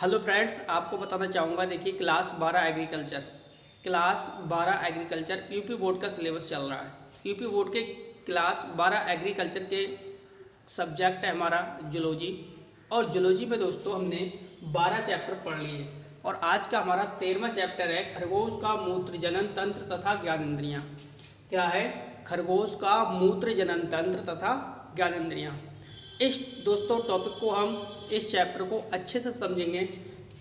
Hello friends, आपको बताना चाहूँगा। देखिए क्लास 12 एग्रीकल्चर यूपी बोर्ड का सिलेबस चल रहा है। यूपी बोर्ड के क्लास 12 एग्रीकल्चर के सब्जेक्ट है हमारा जूलॉजी। और जूलॉजी में दोस्तों हमने 12 चैप्टर पढ़ लिए और आज का हमारा 13वां चैप्टर है खरगोश का मूत्र जनन तंत्र तथा ज्ञानेंद्रियाँ। क्या है? खरगोश का मूत्र जनन तंत्र तथा ज्ञानेंद्रियाँ। इस दोस्तों टॉपिक को हम इस चैप्टर को अच्छे से समझेंगे।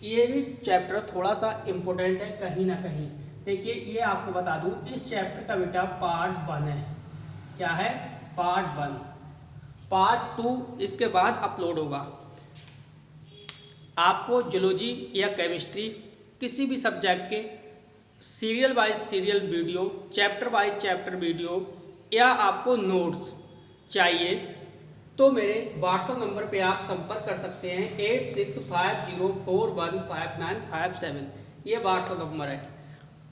ये भी चैप्टर थोड़ा सा इम्पोर्टेंट है कहीं ना कहीं। देखिए ये आपको बता दूं, इस चैप्टर का बेटा पार्ट 1 है। क्या है? पार्ट 1। पार्ट 2 इसके बाद अपलोड होगा। आपको जूलॉजी या केमिस्ट्री किसी भी सब्जेक्ट के serial bye serial video, chapter by chapter video या आपको नोट्स चाहिए तो मेरे व्हाट्सएप नंबर पे आप संपर्क कर सकते हैं 8650415957। ये व्हाट्सएप नंबर है।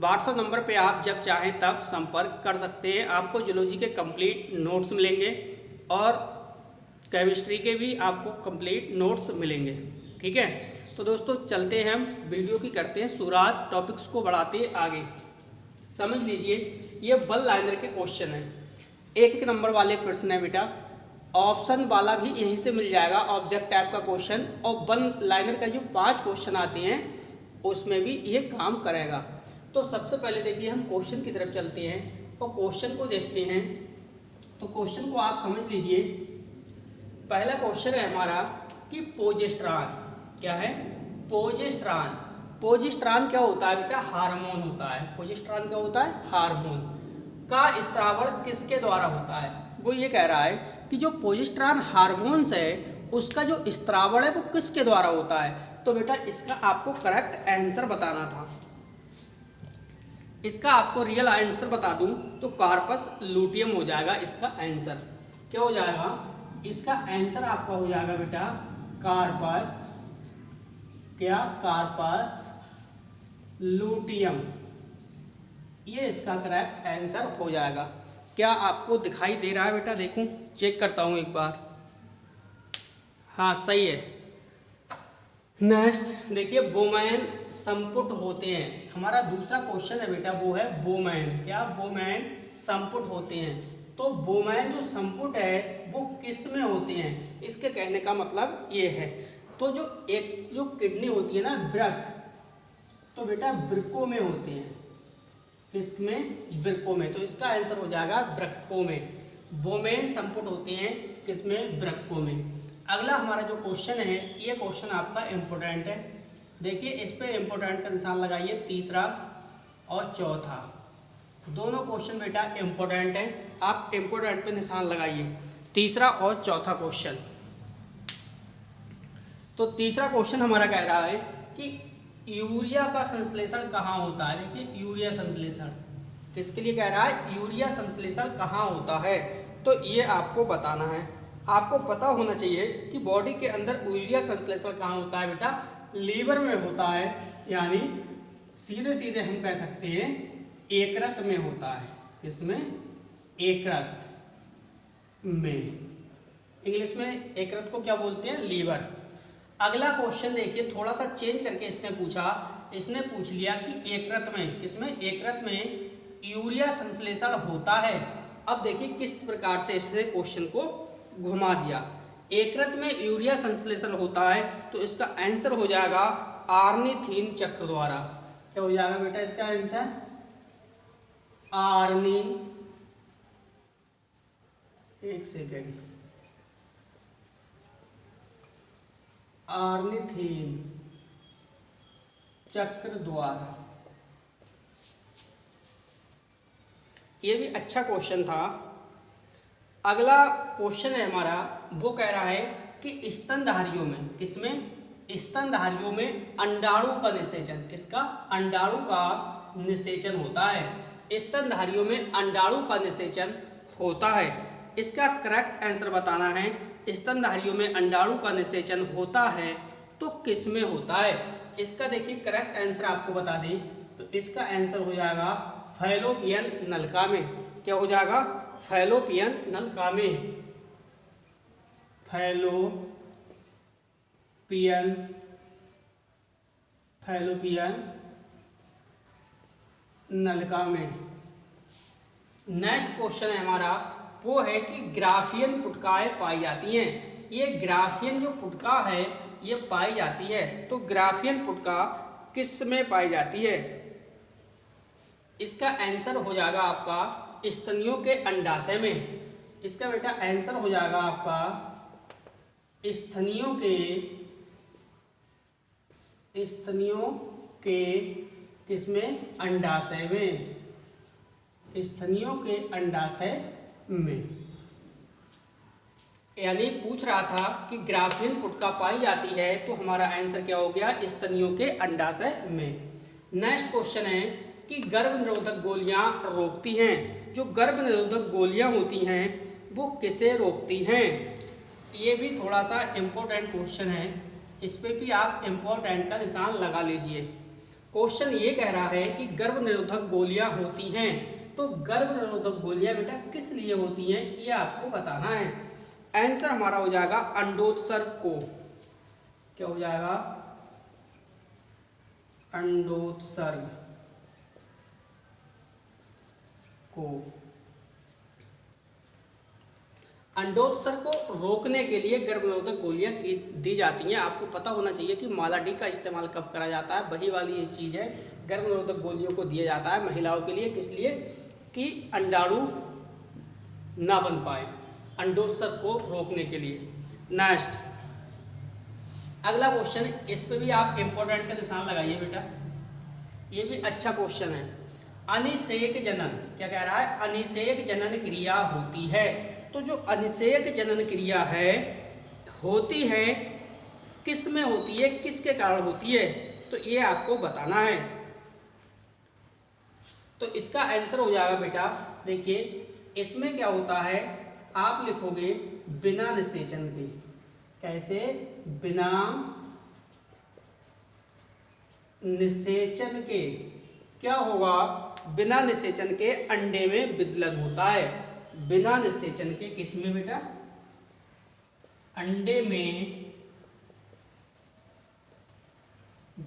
व्हाट्सएप नंबर पे आप जब चाहें तब संपर्क कर सकते हैं। आपको जूलॉजी के कंप्लीट नोट्स मिलेंगे और केमिस्ट्री के भी आपको कंप्लीट नोट्स मिलेंगे। ठीक है, तो दोस्तों चलते हैं, हम वीडियो की करते हैं शुरुआत, टॉपिक्स को बढ़ाते आगे। समझ लीजिए ये वन लाइनर के क्वेश्चन है, एक नंबर वाले प्रश्न है बेटा। ऑप्शन वाला भी यहीं से मिल जाएगा, ऑब्जेक्ट टाइप का क्वेश्चन। और वन लाइनर का जो 5 क्वेश्चन आते हैं उसमें भी ये काम करेगा। तो सबसे पहले देखिए हम क्वेश्चन की तरफ चलते हैं और क्वेश्चन को देखते हैं। तो क्वेश्चन को आप समझ लीजिए। पहला क्वेश्चन है हमारा कि प्रोजेस्टेरॉन क्या है? प्रोजेस्टेरॉन। प्रोजेस्टेरॉन क्या होता है बेटा? हार्मोन होता है। प्रोजेस्टेरॉन क्या होता है? हार्मोन का स्त्रावण किसके द्वारा होता है? वो ये कह रहा है कि जो प्रोजेस्टेरॉन हार्मोन्स है उसका जो स्त्रावण है वो किसके द्वारा होता है। तो बेटा इसका आपको करेक्ट आंसर बताना था। इसका आपको रियल आंसर बता दूं तो कार्पस लूटियम हो जाएगा। इसका आंसर क्या हो जाएगा? इसका आंसर आपका हो जाएगा बेटा कार्पस, क्या? Corpus luteum. ये इसका करेक्ट आंसर हो जाएगा। क्या आपको दिखाई दे रहा है बेटा? देखूं, चेक करता हूं एक बार। हाँ सही है। नेक्स्ट देखिए, बोमैन संपुट होते हैं। हमारा दूसरा क्वेश्चन है बेटा, वो है बोमैन। क्या? बोमैन संपुट होते हैं। तो बोमैन जो संपुट है वो किस में होते हैं? इसके कहने का मतलब ये है, तो जो किडनी होती है ना, वृक्क, तो बेटा वृक्कों में होते हैं। किसमें? वृक्कों में। तो इसका आंसर हो जाएगा वृक्कों में। बोमेन संपुट होते हैं किसमें? वृक्कों में। अगला हमारा जो क्वेश्चन है, ये क्वेश्चन आपका इम्पोर्टेंट है। देखिए इस पे इम्पोर्टेंट का निशान लगाइए, तीसरा और चौथा दोनों क्वेश्चन बेटा इम्पोर्टेंट है। आप इम्पोर्टेंट पे निशान लगाइए, तीसरा और चौथा क्वेश्चन। तो तीसरा क्वेश्चन हमारा कह रहा है कि यूरिया का संश्लेषण कहाँ होता है? देखिए यूरिया संश्लेषण किसके लिए कह रहा है? यूरिया संश्लेषण कहाँ होता है, तो ये आपको बताना है। आपको पता होना चाहिए कि बॉडी के अंदर यूरिया संश्लेषण कहाँ होता है बेटा? लीवर में होता है, यानी सीधे सीधे हम कह सकते हैं यकृत में होता है। किसमें? यकृत में। इंग्लिश में यकृत को क्या बोलते हैं? लीवर। अगला क्वेश्चन देखिए, थोड़ा सा चेंज करके इसने पूछा। इसने पूछ लिया कि यकृत में, किसमें? यकृत में यूरिया संश्लेषण होता है। अब देखिए किस प्रकार से इसने क्वेश्चन को घुमा दिया। यकृत में यूरिया संश्लेषण होता है तो इसका आंसर हो जाएगा आर्निथिन चक्र द्वारा। क्या हो जाएगा बेटा इसका आंसर? एक सेकेंड, आर्निथिन चक्र द्वारा। ये भी अच्छा क्वेश्चन था। अगला क्वेश्चन है हमारा, वो कह रहा है कि स्तनधारियों में, किसमें? स्तनधारियों में अंडाणु का निषेचन। किसका? अंडाणु का निषेचन होता है। स्तनधारियों में अंडाणु का निषेचन होता है। इसका करेक्ट आंसर बताना है। स्तनधारियों में अंडाणु का निषेचन होता है तो किस में होता है? इसका देखिए करेक्ट आंसर आपको बता दें तो इसका आंसर हो जाएगा फैलोपियन नलिका में। क्या हो जाएगा? फैलोपियन नलिका में। फैलोपियन फैलोपियन नलिका में। नेक्स्ट क्वेश्चन है हमारा, वो है कि ग्राफियन पुटकाएं पाई जाती हैं। ये ग्राफियन जो पुटका है ये पाई जाती है, तो ग्राफियन पुटका किस में पाई जाती है? इसका आंसर हो जाएगा आपका स्तनियों के अंडाशय में। इसका बेटा आंसर हो जाएगा आपका स्तनियों के किसमें? अंडाशय में। स्तनियों के अंडाशय में। यानी पूछ रहा था कि ग्राफियन पुटका पाई जाती है, तो हमारा आंसर क्या हो गया? स्तनियों के अंडाशय में। नेक्स्ट क्वेश्चन है कि गर्भ निरोधक गोलियां रोकती हैं। जो गर्भ निरोधक गोलियां होती हैं वो किसे रोकती हैं? ये भी थोड़ा सा इम्पोर्टेंट क्वेश्चन है, इस पे भी आप इम्पोर्टेंट का निशान लगा लीजिए। क्वेश्चन ये कह रहा है कि गर्भ निरोधक गोलियां होती हैं, तो गर्भ निरोधक गोलियां बेटा किस लिए होती हैं ये आपको बताना है। आंसर हमारा हो जाएगा अंडोत्सर्ग को। क्या हो जाएगा? अंडोत्सर्ग को। अंडोत्सर्ग को रोकने के लिए गर्भनिरोधक गोलियां दी जाती हैं। आपको पता होना चाहिए कि माला डी का इस्तेमाल कब करा जाता है, वही वाली ये चीज़ है। गर्भनिरोधक गोलियों को दिया जाता है महिलाओं के लिए, किस लिए? कि अंडाणु ना बन पाए, अंडोत्सर्ग को रोकने के लिए। नेक्स्ट अगला क्वेश्चन, इस पे भी आप इम्पोर्टेंट का निशान लगाइए बेटा, ये भी अच्छा क्वेश्चन है। अनिषेक जनन, क्या कह रहा है? अनिषेक जनन क्रिया होती है। तो जो अनिषेक जनन क्रिया है होती है किस में होती है, किसके कारण होती है, तो ये आपको बताना है। तो इसका आंसर हो जाएगा बेटा, देखिए इसमें क्या होता है, आप लिखोगे बिना निषेचन के। कैसे? बिना निषेचन के क्या होगा? बिना निषेचन के अंडे में विदलन होता है। बिना निषेचन के किस में बेटा? अंडे में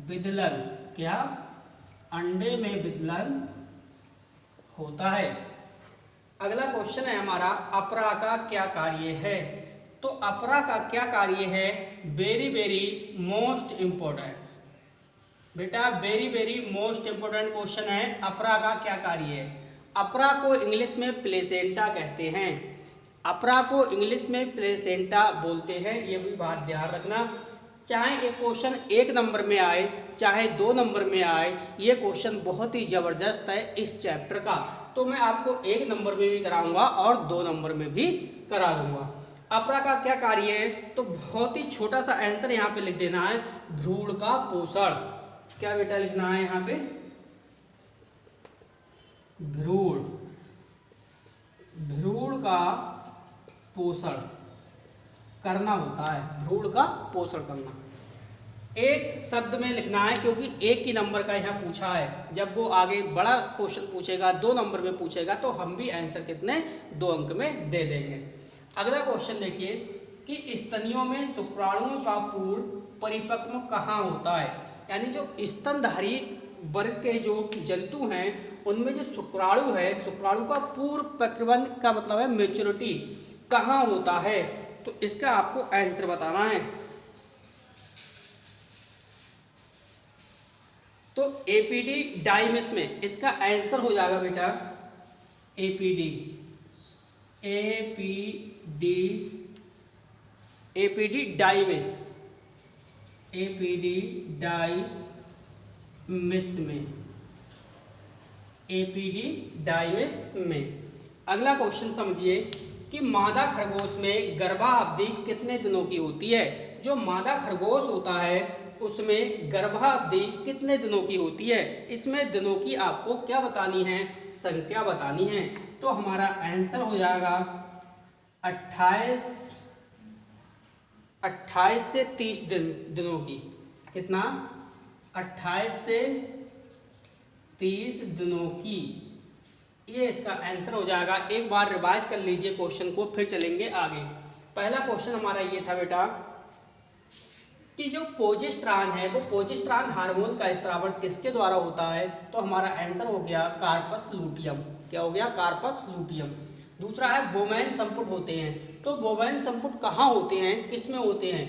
विदलन। क्या? अंडे में विदलन होता है। अगला क्वेश्चन है हमारा, अपरा का क्या कार्य है? तो अपरा का क्या कार्य है? वेरी वेरी मोस्ट इंपॉर्टेंट बेटा, very very most important question है। अपरा का क्या कार्य है? अपरा को इंग्लिश में प्लेसेंटा कहते हैं। अपरा को इंग्लिश में प्लेसेंटा बोलते हैं, ये भी बात ध्यान रखना। चाहे एक क्वेश्चन 1 नंबर में आए चाहे 2 नंबर में आए, ये क्वेश्चन बहुत ही ज़बरदस्त है इस चैप्टर का। तो मैं आपको 1 नंबर में भी कराऊंगा और 2 नंबर में भी करा दूंगा। अपरा का क्या कार्य है? तो बहुत ही छोटा सा आंसर यहाँ पे लिख देना है, भ्रूण का पोषण। क्या बेटा लिखना है यहाँ पे? भ्रूण का पोषण करना होता है। भ्रूण का पोषण करना एक शब्द में लिखना है, क्योंकि 1 ही नंबर का यहाँ पूछा है। जब वो आगे बड़ा क्वेश्चन पूछेगा, 2 नंबर में पूछेगा, तो हम भी आंसर कितने? 2 अंक में दे देंगे। अगला क्वेश्चन देखिए कि स्तनियों में शुक्राणुओं का पूर्ण परिपक्व कहाँ होता है? यानी जो स्तनधारी वर्ग के जो जंतु हैं उनमें जो शुक्राणु है, शुक्राणु का पूर्ण परिपक्वन का मतलब है मैच्योरिटी, कहाँ होता है? तो इसका आपको आंसर बताना है। तो एपीडी डाइमिस में इसका आंसर हो जाएगा बेटा एपीडी डाइमिस। एपीडी डाइमिस में, एपीडी डाइमिस में। अगला क्वेश्चन समझिए कि मादा खरगोश में गर्भावधि कितने दिनों की होती है? जो मादा खरगोश होता है उसमें गर्भावधि कितने दिनों की होती है? इसमें दिनों की आपको क्या बतानी है? संख्या बतानी है। तो हमारा आंसर हो जाएगा 28 से 30 दिनों की। कितना? 28 से 30 दिनों की, ये इसका आंसर हो जाएगा। एक बार रिवाइज कर लीजिए क्वेश्चन को, फिर चलेंगे आगे। पहला क्वेश्चन हमारा ये था बेटा कि जो जो प्रोजेस्टेरॉन है वो प्रोजेस्टेरॉन हार्मोन का स्रावण किसके द्वारा होता है? तो हमारा आंसर हो गया कार्पस लूटियम। क्या हो गया? Corpus luteum. दूसरा है बोवेन संपुट होते हैं, तो बोवेन संपुट कहाँ होते हैं, किस में होते हैं?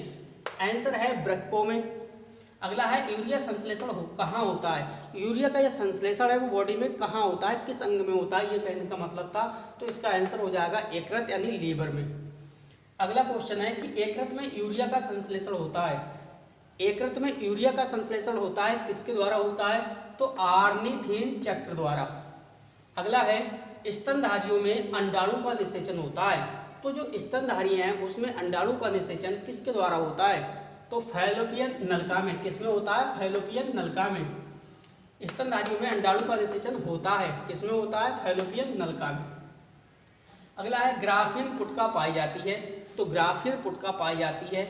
आंसर है वृक्कों में। अगला है यूरिया संश्लेषण कहाँ होता है? यूरिया का यह संश्लेषण है वो बॉडी में कहाँ होता है, किस अंग में होता है, ये कहने का मतलब था। तो इसका आंसर हो जाएगा यकृत यानी लीवर में। अगला क्वेश्चन है कि यकृत में यूरिया का संश्लेषण होता है, यकृत में यूरिया का संश्लेषण होता है किसके द्वारा होता है? तो आर्निथिन चक्र द्वारा। अगला है स्तनधारियों में अंडाणु का निषेचन होता है, तो जो स्तनधारी हैं उसमें अंडाणु का निषेचन किसके द्वारा होता है? तो फैलोपियन नलिका में। किसमें होता है? फैलोपियन नलिका में। स्तनधारियों में अंडाणु का निषेचन होता है, किसमें होता है? फैलोपियन नलिका में। अगला है ग्राफियन पुटका पाई जाती है, तो ग्राफियन पुटका पाई जाती है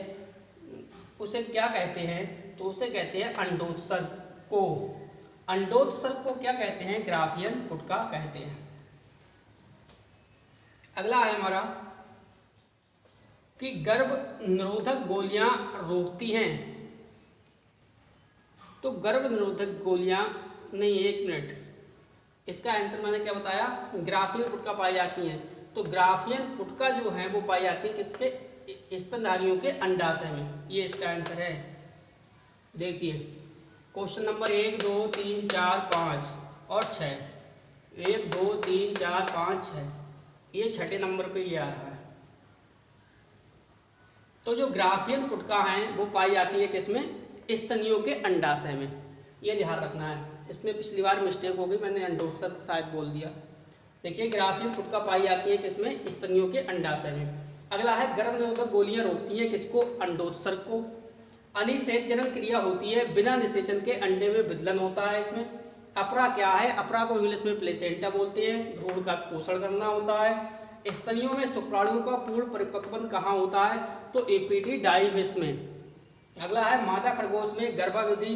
उसे क्या कहते हैं? तो उसे कहते हैं अंडोत्सर्ग को। अंडोत्सर्ग को क्या कहते हैं? ग्राफियन पुटका कहते हैं। अगला है हमारा कि गर्भ निरोधक गोलियां रोकती हैं, तो गर्भ निरोधक गोलियां नहीं, एक मिनट, इसका आंसर मैंने क्या बताया? ग्राफियन पुटका पाई जाती हैं, तो ग्राफियन पुटका जो है वो पाई जाती है किसके? स्तनधारियों के अंडाशय में। ये इसका आंसर है। देखिए क्वेश्चन नंबर 1 2 3 4 5 और 6, 1 2 3 4 5 6, ये छठे नंबर पे ये आ रहा है। तो जो ग्राफियन पुटका है वो पाई जाती है किसमें? स्तनियों के अंडाशय में। ये ध्यान रखना है, इसमें पिछली बार मिस्टेक हो गई, मैंने अंडोत्सर्ग शायद बोल दिया। देखिए ग्राफियन पुटका पाई जाती है किसमें? स्तनियों के अंडाशय में। अगला है गर्भ निरोधक गोलियां रोकती हैं किसको? अंडोत्सर्ग को। अनिषेचन क्रिया होती है, बिना निषेचन के अंडे में विदलन होता है इसमें। अपरा क्या है? अपरा को इंग्लिश में प्लेसेंटा बोलते हैं, भ्रूण का पोषण करना होता है। स्तनियों में शुक्राणुओं का पूर्ण परिपक्वन कहाँ होता है? तो एपिडिडाइमिस में। अगला है मादा खरगोश में गर्भावधि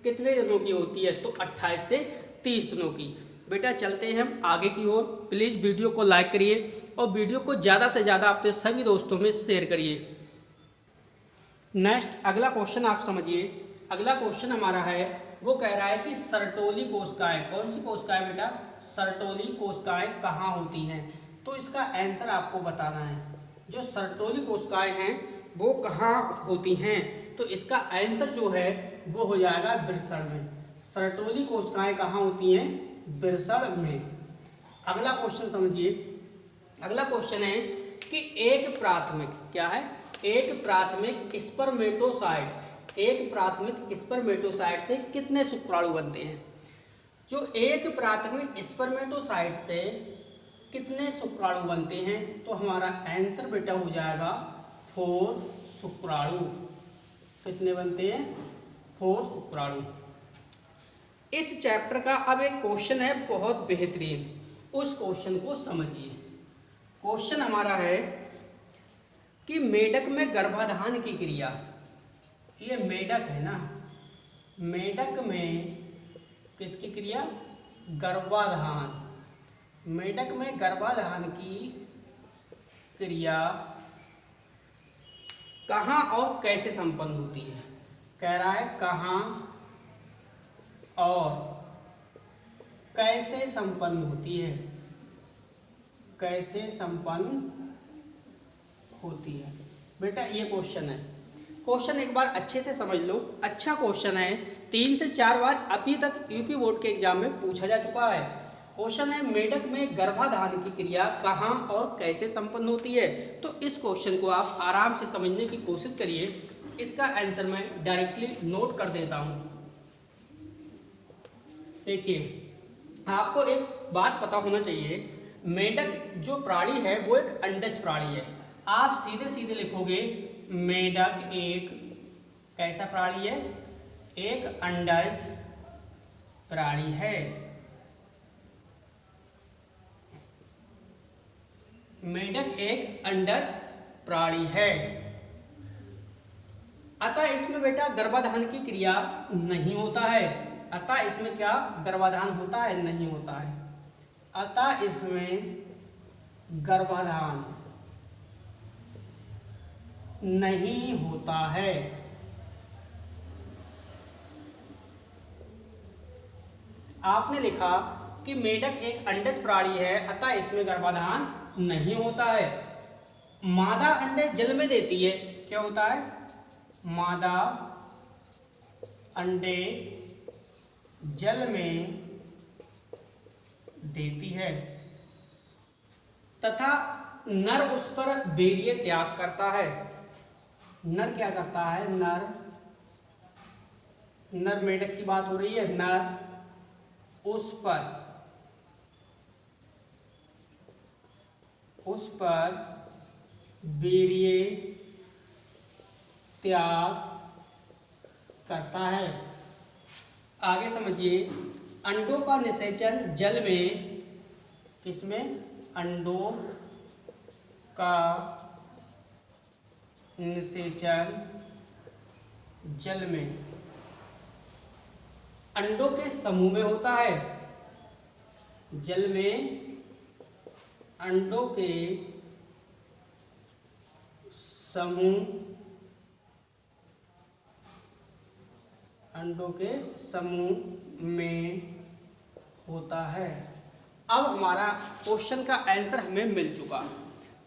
कितने दिनों की होती है? तो 28 से 30 दिनों की। बेटा चलते हैं हम आगे की ओर। प्लीज़ वीडियो को लाइक करिए और वीडियो को ज़्यादा से ज़्यादा अपने सभी दोस्तों में शेयर करिए। नेक्स्ट अगला क्वेश्चन आप समझिए। अगला क्वेश्चन हमारा है वो कह रहा है कि सर्टोली कोशिकाएं, कौन सी कोशिकाएं बेटा? सर्टोली कोशिकाएं कहाँ होती हैं? तो इसका आंसर आपको बताना है। जो सर्टोली कोशिकाएं हैं वो कहाँ होती हैं? तो इसका आंसर जो है वो हो जाएगा वृषण में। सर्टोली कोशिकाएं कहाँ होती हैं? वृषण में। अगला क्वेश्चन समझिए। अगला क्वेश्चन है कि एक प्राथमिक क्या है? एक प्राथमिक स्पर्मेटोसाइट, एक प्राथमिक स्पर्मेटोसाइट से कितने शुक्राणु बनते हैं? जो एक प्राथमिक स्पर्मेटोसाइट से कितने शुक्राणु बनते हैं? तो हमारा आंसर बेटा हो जाएगा 4 शुक्राणु। कितने बनते हैं? 4 शुक्राणु। इस चैप्टर का अब एक क्वेश्चन है बहुत बेहतरीन, उस क्वेश्चन को समझिए। क्वेश्चन हमारा है कि मेढक में गर्भाधान की क्रिया, ये मेढक है ना, मेढक में किसकी क्रिया? गर्भाधान। मेढक में गर्भाधान की क्रिया कहाँ और कैसे संपन्न होती है? कह रहा है कहाँ और कैसे संपन्न होती है? कैसे संपन्न होती है बेटा, ये क्वेश्चन है। क्वेश्चन एक बार अच्छे से समझ लो, अच्छा क्वेश्चन है। 3 से 4 बार अभी तक यूपी बोर्ड के एग्जाम में पूछा जा चुका है। क्वेश्चन है मेढक में गर्भाधान की क्रिया कहाँ और कैसे संपन्न होती है। तो इस क्वेश्चन को आप आराम से समझने की कोशिश करिए। इसका आंसर मैं डायरेक्टली नोट कर देता हूँ। देखिए आपको एक बात पता होना चाहिए, मेढक जो प्राणी है वो एक अंडज प्राणी है। आप सीधे सीधे लिखोगे मेढक एक कैसा प्राणी है? एक अंडज प्राणी है। मेढक एक अंडज प्राणी है, अतः इसमें बेटा गर्भाधान की क्रिया नहीं होता है। अतः इसमें क्या गर्भाधान होता है? नहीं होता है। अतः इसमें गर्भाधान नहीं होता है। आपने लिखा कि मेढक एक अंडज प्राणी है अतः इसमें गर्भाधान नहीं होता है। मादा अंडे जल में देती है, क्या होता है? मादा अंडे जल में देती है तथा नर उस पर वीर्य त्याग करता है। नर क्या करता है? नर मेढक की बात हो रही है। नर उस पर वीर्य त्याग करता है। आगे समझिए, अंडों का निषेचन जल में, किसमें? अंडों का निषेचन जल में अंडों के समूह में होता है। जल में अंडों के समूह में होता है। अब हमारा क्वेश्चन का आंसर हमें मिल चुका।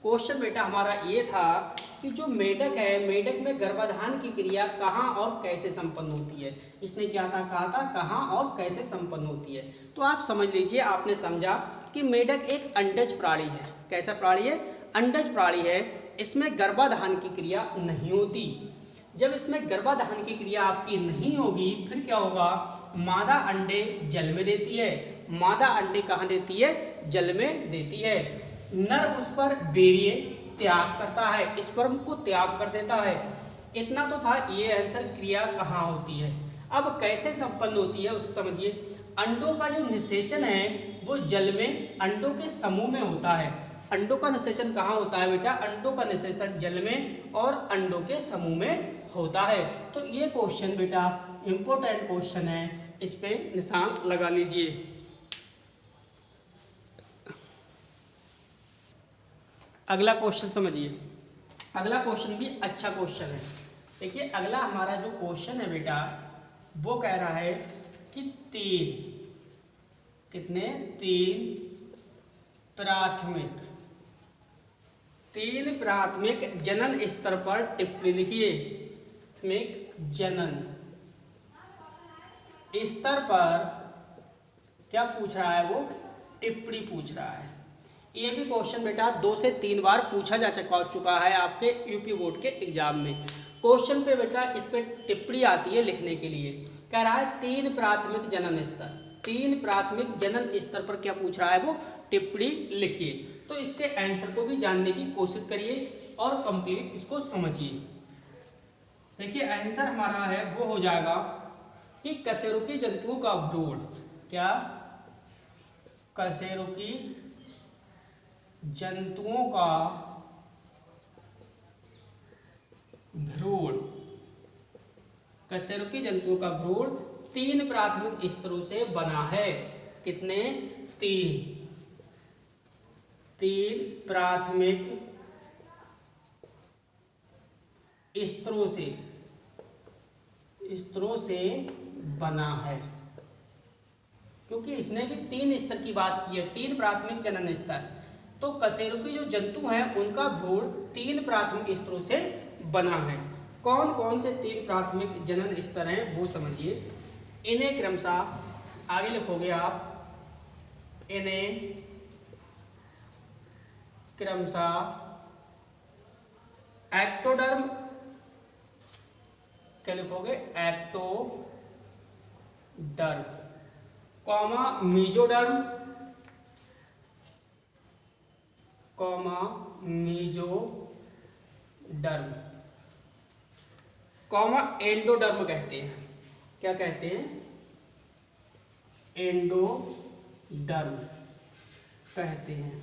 क्वेश्चन बेटा हमारा ये था कि जो मेढक है, मेढक में गर्भाधान की क्रिया कहाँ और कैसे संपन्न होती है। इसने क्या था? कहा था कहाँ और कैसे संपन्न होती है। तो आप समझ लीजिए, आपने समझा कि मेढक एक अंडज प्राणी है। कैसा प्राणी है? अंडज प्राणी है। इसमें गर्भाधान की क्रिया नहीं होती। जब इसमें गर्भाधान की क्रिया आपकी नहीं होगी, फिर क्या होगा? मादा अंडे जल में देती है। मादा अंडे कहाँ देती है? जल में देती है। नर उस पर वीर्य त्याग करता है, स्पर्म को त्याग कर देता है। इतना तो था ये आंसर। क्रिया कहाँ होती है, अब कैसे संपन्न होती है उसे समझिए। अंडों का जो निषेचन है वो जल में अंडों के समूह में होता है। अंडों का निषेचन कहाँ होता है बेटा? अंडों का निषेचन जल में और अंडों के समूह में होता है। तो ये क्वेश्चन बेटा इंपॉर्टेंट क्वेश्चन है, इस पे निशान लगा लीजिए। अगला क्वेश्चन समझिए। अगला क्वेश्चन भी अच्छा क्वेश्चन है। देखिए, अगला हमारा जो क्वेश्चन है बेटा, वो कह रहा है कि तीन प्राथमिक जनन स्तर पर टिप्पणी लिखिए। प्राथमिक जनन स्तर पर क्या पूछ रहा है? वो टिप्पणी पूछ रहा है। ये भी क्वेश्चन बेटा 2 से 3 बार पूछा जा चुका है आपके यूपी बोर्ड के एग्जाम में। क्वेश्चन पे बेटा इस पे टिप्पणी आती है लिखने के लिए। कह रहा है 3 प्राथमिक जनन स्तर। 3 प्राथमिक जनन स्तर पर क्या पूछ रहा है? वो टिप्पणी लिखिए। तो इसके आंसर को भी जानने की कोशिश करिए और कंप्लीट इसको समझिए। देखिए, आंसर हमारा है वो हो जाएगा कि कशेरुकी जंतुओं का भ्रूण, क्या? कशेरुकी जंतुओं का भ्रूण, कशेरुकी जंतुओं का भ्रूण 3 प्राथमिक स्तरों से बना है। कितने? 3 प्राथमिक स्तरों से बना है। क्योंकि इसने भी 3 स्तर की बात की है, 3 प्राथमिक जनन स्तर। तो कशेरुकी जो जंतु हैं उनका भ्रूण 3 प्राथमिक स्तरों से बना है। कौन कौन से 3 प्राथमिक जनन स्तर हैं वो समझिए। इन्हें क्रमशः आगे लिखोगे आप। इन्हें क्रमशः एक्टोडर्म, क्या लिखोगे? Ectoderm, comma mesoderm, comma endoderm कहते हैं। क्या कहते हैं? एंडोडर्म कहते हैं।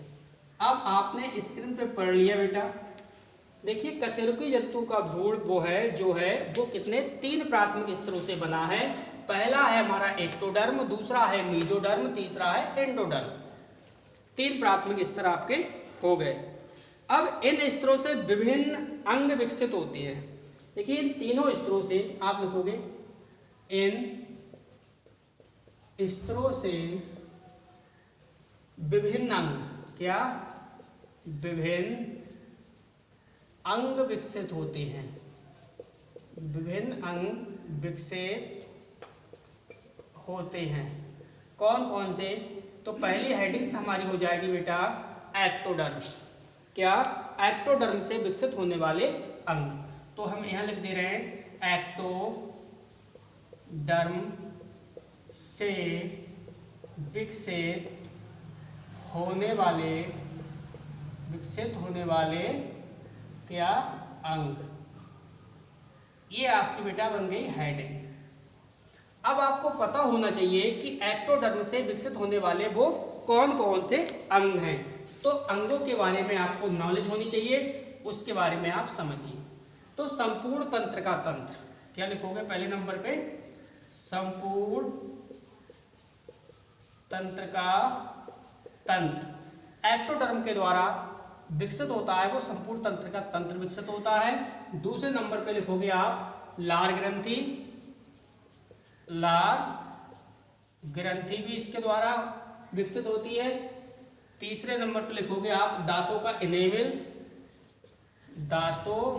अब आपने स्क्रीन पे पढ़ लिया बेटा। देखिए, कशेरुकी जंतु का भ्रूण वो कितने? 3 प्राथमिक स्तरों से बना है। पहला है हमारा एक्टोडर्म, दूसरा है मीजोडर्म, तीसरा है एंडोडर्म। 3 प्राथमिक स्तर आपके हो गए। अब इन स्तरों से विभिन्न अंग विकसित होते हैं। देखिए, इन तीनों स्तरों से आप लिखोगे इन स्तरों से विभिन्न अंग, क्या विभिन्न अंग विकसित होते हैं, विभिन्न अंग विकसित होते हैं। कौन कौन से? तो पहली हेडिंग्स हमारी हो जाएगी बेटा एक्टोडर्म, क्या एक्टोडर्म से विकसित होने वाले अंग। तो हम यहाँ लिख दे रहे हैं एक्टोडर्म से विकसित होने वाले क्या अंग। ये आपकी बेटा बन गई हेडिंग। अब आपको पता होना चाहिए कि एक्टोडर्म से विकसित होने वाले वो कौन कौन से अंग हैं। तो अंगों के बारे में आपको नॉलेज होनी चाहिए, उसके बारे में आप समझिए। तो संपूर्ण तंत्र का तंत्र, क्या लिखोगे पहले नंबर पे? संपूर्ण तंत्र का तंत्र एक्टोडर्म के द्वारा विकसित होता है, वो संपूर्ण तंत्र का तंत्र विकसित होता है। दूसरे नंबर पे लिखोगे आप लार ग्रंथि, लार ग्रंथि भी इसके द्वारा विकसित होती है। तीसरे नंबर पे लिखोगे आप दांतों का इनेमल, दांतों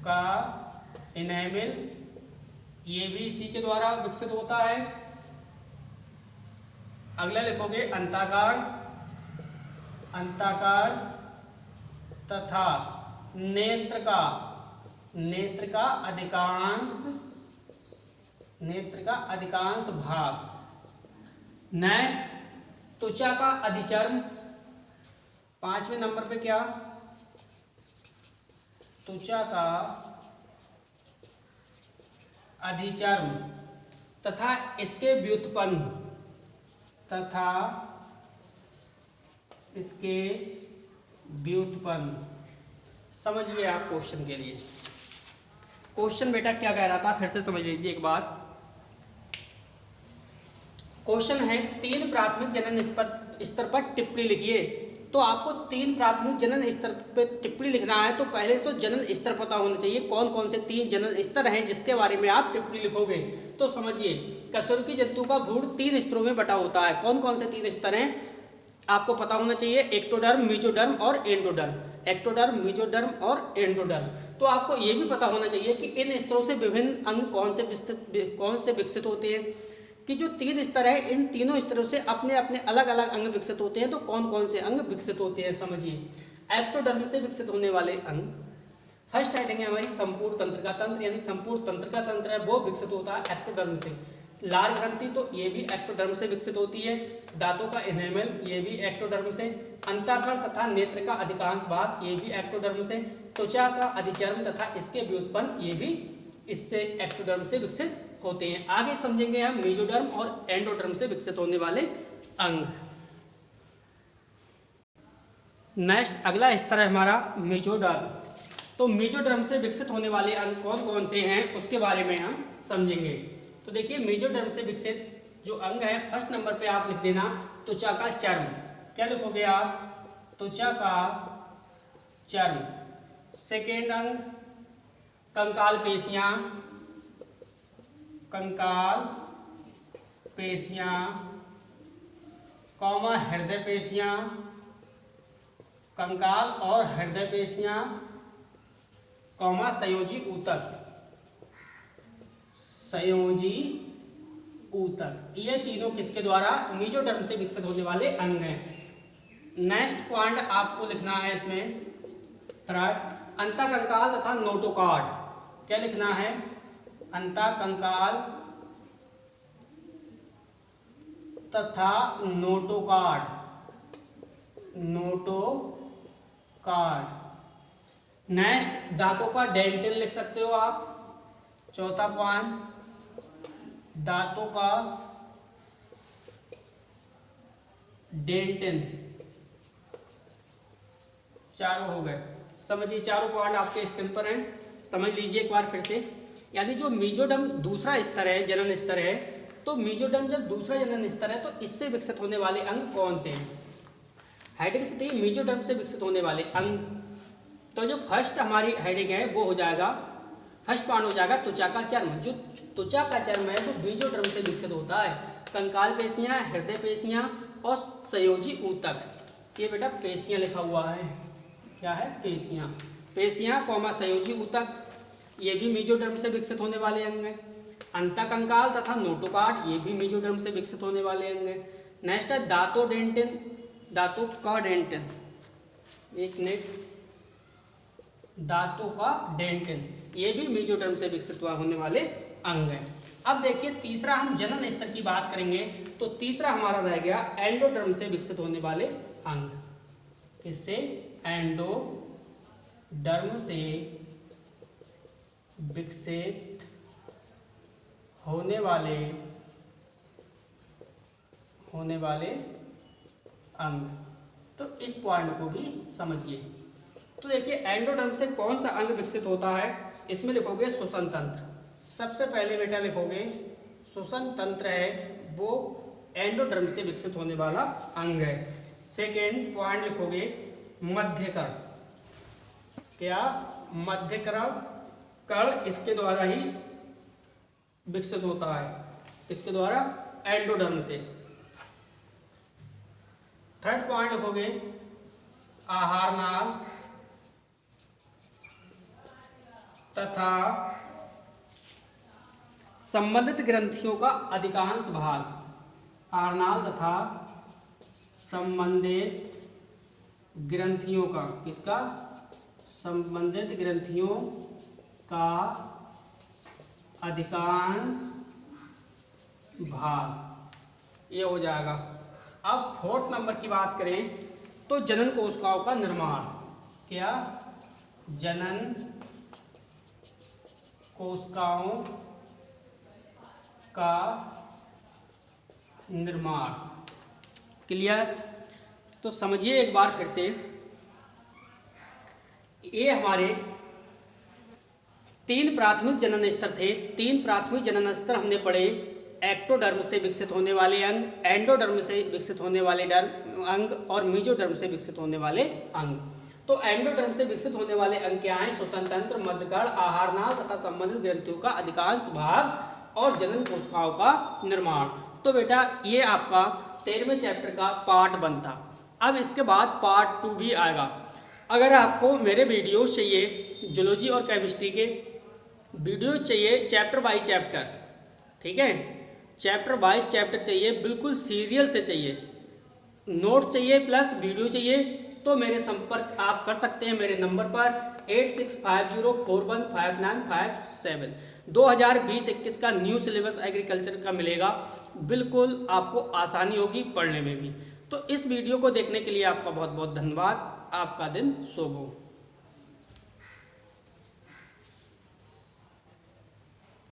का इनेमल, ये भी इसी के द्वारा विकसित होता है। अगला लिखोगे अंताकार, अंताकार तथा नेत्र का अधिकांश भाग। नेक्स्ट त्वचा का अधिचर्म, पांचवें नंबर पे क्या? त्वचा का अधिचर्म तथा इसके व्युत्पन्न। समझिए आप क्वेश्चन के लिए। क्वेश्चन बेटा क्या कह रहा था, फिर से समझ लीजिए एक बार। क्वेश्चन है 3 प्राथमिक जनन स्तर पर टिप्पणी लिखिए। तो आपको 3 प्राथमिक जनन स्तर पर टिप्पणी लिखना है, तो पहले से तो जनन स्तर पता होना चाहिए। कौन कौन से 3 जनन स्तर हैं जिसके बारे में आप टिप्पणी लिखोगे। तो समझिए, कशेरुकी जंतु का भ्रूण 3 स्तरों में बटा होता है। कौन कौन से 3 स्तर हैं आपको पता होना चाहिए? एक्टोडर्म, मेसोडर्म और एंडोडर्म। एक्टोडर्म, मेसोडर्म और एंडोडर्म। तो आपको ये भी पता होना चाहिए कि इन स्तरों से विभिन्न अंग कौन से विकसित होते हैं। कि जो 3 स्तर है, इन तीनों स्तरों से अपने अपने अलग अलग अंग विकसित होते हैं। तो कौन कौन से अंग विकसित होते हैं समझिए। एक्टोडर्म से विकसित होने वाले अंग, फर्स्ट हेडिंग है हमारी संपूर्ण तंत्र का तंत्र, यानी संपूर्ण तंत्र का तंत्र है वो विकसित होता है एक्टोडर्म से। लार ग्रंथि तो ये भी एक्टोडर्म से विकसित होती है। दांतों का इनेमल ये भी एक्टोडर्म से। अंताकार तथा नेत्र का अधिकांश भाग ये भी एक्टोडर्म से। त्वचा का अधिचर्म तथा इसके व्युत्पन्न ये भी इससे एक्टोडर्म से विकसित होते हैं। आगे समझेंगे हम मेसोडर्म और एंडोडर्म से विकसित होने वाले अंग। नेक्स्ट अगला स्तर है हमारा मेसोडर्म। तो मेसोडर्म से विकसित होने वाले अंग कौन कौन से हैं उसके बारे में हम समझेंगे। तो देखिए मेसोडर्म से विकसित जो अंग है, फर्स्ट नंबर पे आप लिख देना त्वचा का चर्म। क्या लिखोगे आप? त्वचा का चर्म। सेकेंड अंग कंकाल पेशियां, कंकाल पेशियां, कौमा हृदय पेशियां, कंकाल और हृदय पेशियां, कौमा संयोजी ऊतक, संयोजी ऊतक। ये तीनों किसके द्वारा? मेसोडर्म से विकसित होने वाले अंग हैं। नेक्स्ट पॉइंट आपको लिखना है इसमें थर्ड, अंतःकंकाल तथा नोटोकॉर्ड। क्या लिखना है? अंतःकंकाल तथा नोटोकॉर्ड, नोटोकॉर्ड। नेक्स्ट दांतों का डेंटिन लिख सकते हो आप। चौथा पॉइंट दांतों का डेंटिन। चारों हो गए। समझिए चारों पॉइंट आपके स्क्रीन पर हैं, समझ लीजिए एक बार फिर से। यानी जो मेसोडर्म दूसरा स्तर है, जनन स्तर है, तो मेसोडर्म जब दूसरा जनन स्तर है तो इससे विकसित होने वाले अंग कौन से हैं? हेडिंग से दी मेसोडर्म से विकसित होने वाले अंग। तो जो फर्स्ट हमारी हेडिंग है वो हो जाएगा, फर्स्ट पॉइंट हो जाएगा त्वचा का चर्म। जो त्वचा का चर्म है वो बीजोडर्म से विकसित होता है। कंकाल पेशियां, हृदय पेशियां और संयोजी ऊतक, ये बेटा पेशियां लिखा हुआ है, क्या है पेशियां, पेशियां कौमा संयोजी ऊतक, ये भी मेसोडर्म से विकसित होने वाले अंग हैं। अंतःकंकाल तथा नोटोकार्ड, ये भी मेसोडर्म से विकसित होने वाले अंग हैं। नेक्स्ट है दांतोडेंटिन, दांतों का डेंटिन, एक मिनट, दांतों का डेंटिन, ये भी मेसोडर्म से विकसित होने वाले अंग हैं। अब देखिए तीसरा हम जनन स्तर की बात करेंगे, तो तीसरा हमारा रह गया एंडोडर्म से विकसित होने वाले अंग। इससे एंडोडर्म से विकसित होने वाले अंग, तो इस पॉइंट को भी समझिए। तो देखिए एंडोडर्म से कौन सा अंग विकसित होता है, इसमें लिखोगे श्वसन तंत्र। सबसे पहले बेटा लिखोगे श्वसन तंत्र है वो एंडोडर्म से विकसित होने वाला अंग है। सेकेंड पॉइंट लिखोगे मध्यकर्ण, क्या मध्यकर्ण कर्ण इसके द्वारा ही विकसित होता है, इसके द्वारा एंडोडर्म से। थर्ड पॉइंट लिखोगे आहार नाल तथा संबंधित ग्रंथियों का अधिकांश भाग, आहारनाल तथा संबंधित ग्रंथियों का, किसका, संबंधित ग्रंथियों का अधिकांश भाग, ये हो जाएगा। अब फोर्थ नंबर की बात करें तो जनन कोशिकाओं का निर्माण, क्या जनन कोशिकाओं का निर्माण। क्लियर? तो समझिए एक बार फिर से, ये हमारे 3 प्राथमिक जनन स्तर थे। 3 प्राथमिक जनन स्तर हमने पढ़े, एक्टोडर्म से विकसित होने वाले अंग, एंडोडर्म से विकसित होने वाले अंग और मेसोडर्म से विकसित होने वाले अंग। तो एंडोडर्म से विकसित होने वाले अंग क्या हैं? श्वसन तंत्र, मध्यकर्ण, आहारनाल तथा संबंधित ग्रंथियों का अधिकांश भाग और जनन कोशिकाओं का निर्माण। तो बेटा ये आपका 13वें चैप्टर का पार्ट 1 था। अब इसके बाद पार्ट 2 भी आएगा। अगर आपको मेरे वीडियोस चाहिए, जूलॉजी और केमिस्ट्री के वीडियोस चाहिए चैप्टर बाय चैप्टर, ठीक है, चैप्टर बाय चैप्टर चाहिए, बिल्कुल सीरियल से चाहिए, नोट्स चाहिए प्लस वीडियो चाहिए, तो मेरे संपर्क आप कर सकते हैं मेरे नंबर पर 8650415957। 2020-21 का न्यू सिलेबस एग्रीकल्चर का मिलेगा, बिल्कुल आपको आसानी होगी पढ़ने में भी। तो इस वीडियो को देखने के लिए आपका बहुत बहुत धन्यवाद। आपका दिन शुभ हो।